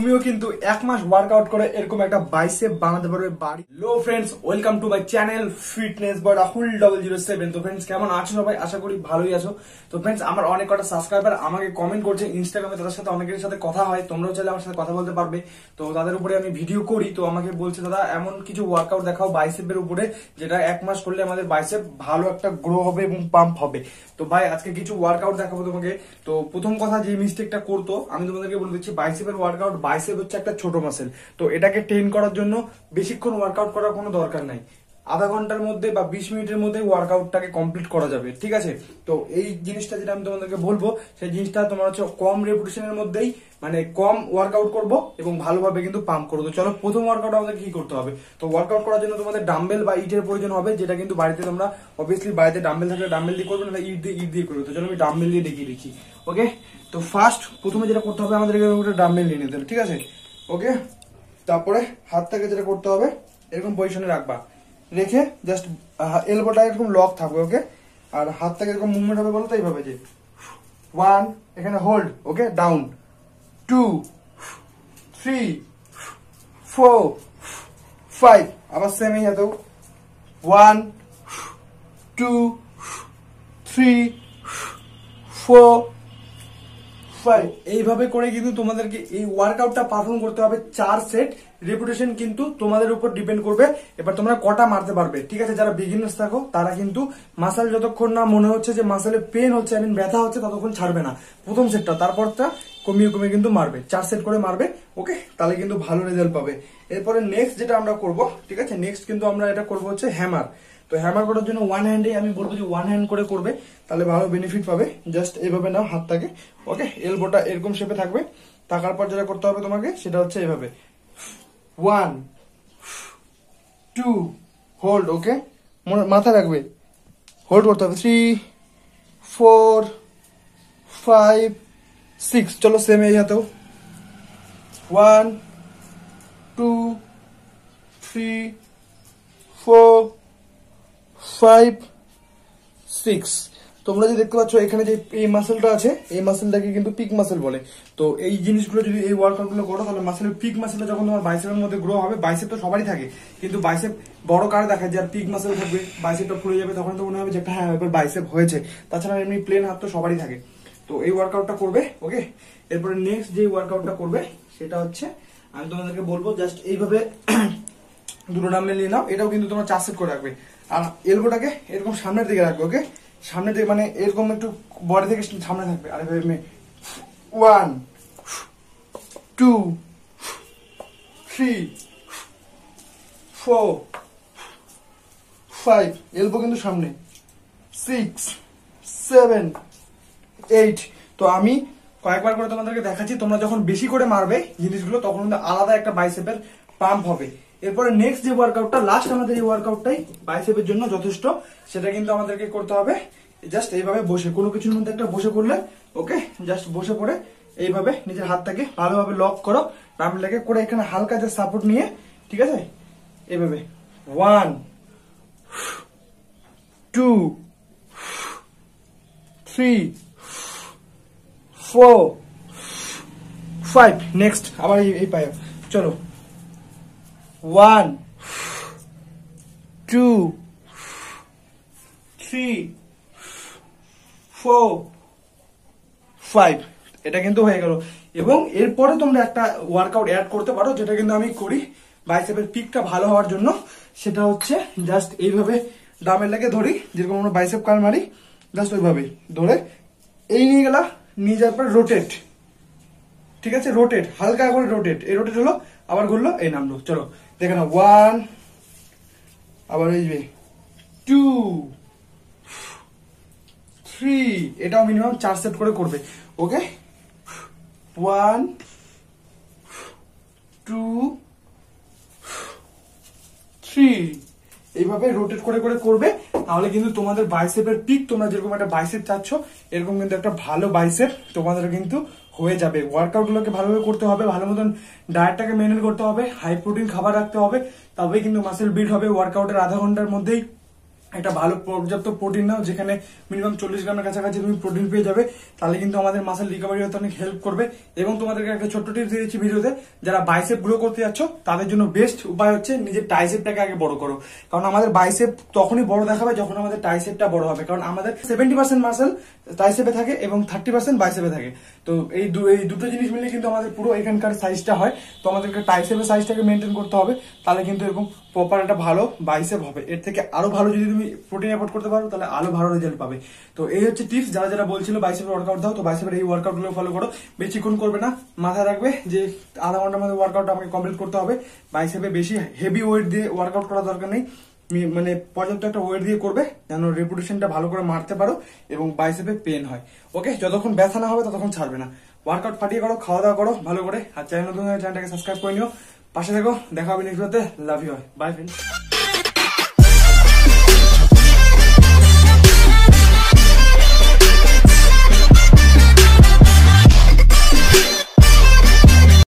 তুমিও কিন্তু এক মাস ওয়ার্কআউট করে এরকম একটা বাইসেপ বানাতে পারবে বাড়ি। Hello friends, welcome to my channel fitness by Rahul 007। তো ফ্রেন্ডস, কেমন আছো সবাই? আশা করি ভালোই আছো। তো ফ্রেন্ডস, আমার অনেক কটা সাবস্ক্রাইবার আমাকে কমেন্ট করছে ইনস্টাগ্রামে, তাদের সাথে অনেকের সাথে কথা হয়, তোমরাও চাইলে আমার সাথে কথা বলতে পারবে। তো তাদের উপরে আমি ভিডিও করি, তো আমাকে বলছে দাদা এমন কিছু ওয়ার্কআউট দেখাও বাইসেপের উপরে যেটা এক মাস করলে আমাদের বাইসেপ ভালো একটা গ্রো হবে এবং পাম্প হবে। তো ভাই আজকে কিছু ওয়ার্কআউট দেখাবো তোমাকে। তো প্রথম কথা, যে মিস্টেকটা করতো আমি তোমাদেরকে বলে দিচ্ছি, বাইসেপের ওয়ার্কআউট, বাইসেপ হচ্ছে একটা ছোট মাসেল। তো এটাকে ট্রেন করার জন্য বেশিক্ষণ ওয়ার্কআউট করার কোনো দরকার নাই। আধা ঘন্টার মধ্যে বা 20 মিনিটের মধ্যে ওয়ার্কআউটটাকে কমপ্লিট করা যাবে, ঠিক আছে? তো এই জিনিসটা যেটা আমি তোমাদেরকে বলবো, সেই জিনিসটা তোমার হচ্ছে কম রেপুটেশনের মধ্যেই, মানে কম ওয়ার্কআউট করবো এবং ভালোভাবে কিন্তু পাম্প করবো। তো চলো, প্রথম ওয়ার্কআউট আমাদের কি করতে হবে। তো ওয়ার্কআউট করার জন্য তোমাদের ডাম্বেল বা ইটের প্রয়োজন হবে, যেটা কিন্তু বাড়িতে তোমরা অবভিয়াসলি বাড়িতে ডাম্বেল থাকলে ডাম্বেল দিয়ে করবে, না ইট দিয়ে করবে। তো চলো আমি ডাম্বেল দিয়ে দেখিয়ে দিচ্ছি। ওকে, তো ফার্স্ট প্রথমে যেটা করতে হবে আমাদেরকে ডাম্বেল নিয়ে নিতে হবে, ঠিক আছে? ওকে, তারপরে হাতটাকে যেটা করতে হবে, এরকম পজিশনে রাখবা, রেখে জাস্ট এলবোটা এরকম লক থাকবে। ওকে, আর হাতটাকে এরকম মুভমেন্ট হবে বলতে এইভাবে, যে 1 এখানে হোল্ড, ওকে, ডাউন, 2 3 4 5, আবার সেম এই হাতেও 1 2 3 4 5। এইভাবে করে কিন্তু তোমাদেরকে এই ওয়ার্কআউটটা পারফর্ম করতে হবে 4 সেট। রেপুটেশন কিন্তু তোমাদের উপর ডিপেন্ড করবে এবার তোমরা কটা মারতে পারবে, ঠিক আছে? যারা বিগিনার্স থাকো তারা কিন্তু মাসেল যতক্ষণ না মনে হচ্ছে যে মাসেলে পেন হচ্ছে, আই মিন ব্যথা হচ্ছে, ততক্ষণ ছাড়বে না প্রথম সেটটা, তারপরটা কমিয়ে কমিয়ে কিন্তু মারবে, 4 সেট করে মারবে। ওকে, তাহলে কিন্তু ভালো রেজাল্ট পাবে। এরপরে নেক্সট যেটা আমরা করব, ঠিক আছে, নেক্সট কিন্তু আমরা এটা করবো হচ্ছে হ্যামার। তো হ্যামার করার জন্য ওয়ান হ্যান্ডে আমি বলবো যে ওয়ান হ্যান্ড করে করবে, তাহলে ভালো বেনিফিট পাবে। জাস্ট এইভাবে নাও হাতটাকে, ওকে, এলবোটা এরকম শেপে থাকবে। থাকার পর যেটা করতে হবে তোমাকে সেটা হচ্ছে এইভাবে 1 2 হোল্ড, ওকে, মাথা রাখবে, হোল্ড করতে হবে 3 4 5 6। চলো সেম এই হাতেও 1 2 3 4 5 6। তোমরা যে দেখতে পাচ্ছ এখানে যে এই মাসেলটা আছে, এই মাসেলটাকে কিন্তু পিক মাসেল বলে। তো এই জিনিসগুলো যদি এই ওয়ার্কআউট গুলো করো, তাহলে মাসেলের পিক মাসেলটা যখন তোমার বাইসেপের মধ্যে গ্রো হবে, বাইসেপ তো সবারই থাকে, কিন্তু বাইসেপ বড় কার দেখায়, যার পিক মাসেল থাকবে, বাইসেপটা ফুলে যাবে, তখন তো মনে হবে যে হ্যাঁ এবার বাইসেপ হয়েছে। তাছাড়া এমনি প্লেন হাত তো সবারই থাকে। তো এই ওয়ার্কআউটটা করবে, ওকে। এরপরে নেক্সট যে ওয়ার্কআউটটা করবে সেটা হচ্ছে, আমি তোমাদেরকে বলবো জাস্ট এইভাবে দুটো ডাম্বেল নিয়ে নাও। এটাও কিন্তু তোমরা 4 সেট করে রাখবে। আর এলবোটাকে এরকম সামনের দিকে রাখবে, ওকে, সামনের দিকে, মানে এরকম একটু বডি থেকে সামনে থাকবে। আরে ভাই, 1 2 3 4 5, এলবো কিন্তু সামনে, 6 7 8। তো আমি কয়েকবার করে তোমাদেরকে দেখাচ্ছি, তোমরা যখন বেশি করে মারবে জিনিসগুলো, তখন কিন্তু আলাদা একটা বাইসেপের পাম্প হবে। এরপরে নেক্সট যে ওয়ার্কআউটটা, লাস্ট আমাদের এই ওয়ার্কআউটটাই বাইসেপের জন্য যথেষ্ট, সেটা কিন্তু আমাদেরকে করতে হবে জাস্ট এইভাবে বসে, কোনো কিছুর মধ্যে একটা বসে করলে, ওকে, জাস্ট বসে পড়ে এইভাবে নিজের হাতটাকে ভালোভাবে লক করো, ডাম্বেলটাকে করে এখানে হালকা যে সাপোর্ট নিয়ে, ঠিক আছে, এইভাবে 1 2 3 4 5। নেক্সট আবার এই পায়ে, চলো 1 2 3 4 5। এটা কিন্তু হয়ে গেল। এবং এরপরে তোমরা একটা ওয়ার্কআউট অ্যাড করতে পারো, যেটা কিন্তু আমি করি বাইসেপের পিকটা ভালো হওয়ার জন্য। সেটা হচ্ছে জাস্ট এইভাবে ডাম্বেলটাকে ধরি, যেরকম আমরা বাইসেপ কার মারি, জাস্ট ওইভাবে ধরে এই নিয়ে গেলা, নিয়ে যাওয়ার পর রোটেট, ঠিক আছে, রোটেট, হালকা করে রোটেট, এই রোটেট হলো, আবার ঘুরলো, এই নামলো। চলো দেখে নাও, 1, আবার এই 2 3। এটাও মিনিমাম 4 সেট করে করবে, ওকে, 1 2 3। এইভাবে রোটেট করে করে করবে, তাহলে কিন্তু তোমাদের বাইসেপের পিক, তোমরা যেরকম একটা বাইসেপ চাচ্ছ, এরকম কিন্তু একটা ভালো বাইসেপ তোমাদের কিন্তু হয়ে যাবে। ওয়ার্কআউট গুলোকে ভালোভাবে করতে হবে, ভালো মতন ডায়েটটাকে মেনটেন করতে হবে, হাই প্রোটিন খাবার রাখতে হবে, তবেই কিন্তু মাসেল বিল্ড হবে। ওয়ার্কআউটের আধা ঘন্টার মধ্যেই একটা ভালো পর্যাপ্ত প্রোটিন নাও, যেখানে মিনিমাম 40 গ্রামের কাছাকাছি তুমি প্রোটিন পেয়ে যাবে। তাহলে কিন্তু আমাদের মাসেল রিকভারি হতে অনেক হেল্প করবে। এবং তোমাদেরকে একটা ছোট্ট টিপস দিয়েছি ভিডিওতে, যারা বাইসেপ গ্রো করতে যাচ্ছ তাদের জন্য বেস্ট উপায় হচ্ছে নিজের টাইসেপটাকে আগে বড় করো। কারণ আমাদের বাইসেপ তখনই বড় দেখাবে যখন আমাদের টাইসেপটা বড় হবে। কারণ আমাদের 70% মাসেল টাইসেপে থাকে এবং 30% বাইসেপে থাকে। তো এই দুটো জিনিস মিলে কিন্তু আমাদের পুরো এখানকার সাইজটা হয়। তো আমাদেরকে টাইসেপের সাইজটাকে মেনটেন করতে হবে, তাহলে কিন্তু এরকম প্রপার একটা ভালো বাইসেপ হবে। এর থেকে আরো ভালো যদি তুমি প্রোটিন অ্যাপোর্ট করতে পারো তাহলে আরো ভালো রেজাল্ট পাবে। তো এই হচ্ছে টিপস। যারা যারা বলছিল বাইসেপের ওয়ার্কআউট দাও, তো বাইসেপের এই ওয়ার্কআউট গুলো ফলো করো। বেশিক্ষণ করবে না, মাথায় রাখবে যে আধা ঘন্টার মধ্যে ওয়ার্কআউট আমাকে কমপ্লিট করতে হবে। বাইসেপে বেশি হেভি ওয়েট দিয়ে ওয়ার্কআউট করার দরকার নেই, মানে পর্যাপ্ত একটা ওয়েট দিয়ে করবে যেন রেপুটেশনটা ভালো করে মারতে পারো এবং বাইসেপে পেন হয়। ওকে, যতক্ষণ ব্যথা না হবে ততক্ষণ ছাড়বে না। ওয়ার্কআউট ফাটিয়ে করো, খাওয়া দাওয়া করো ভালো করে। আর চ্যানেল নতুন চ্যানেলটাকে সাবস্ক্রাইব করে নিও, পাশে দেখো। দেখা হবে নেক্সট ভিডিওতে। Love you, bye friends.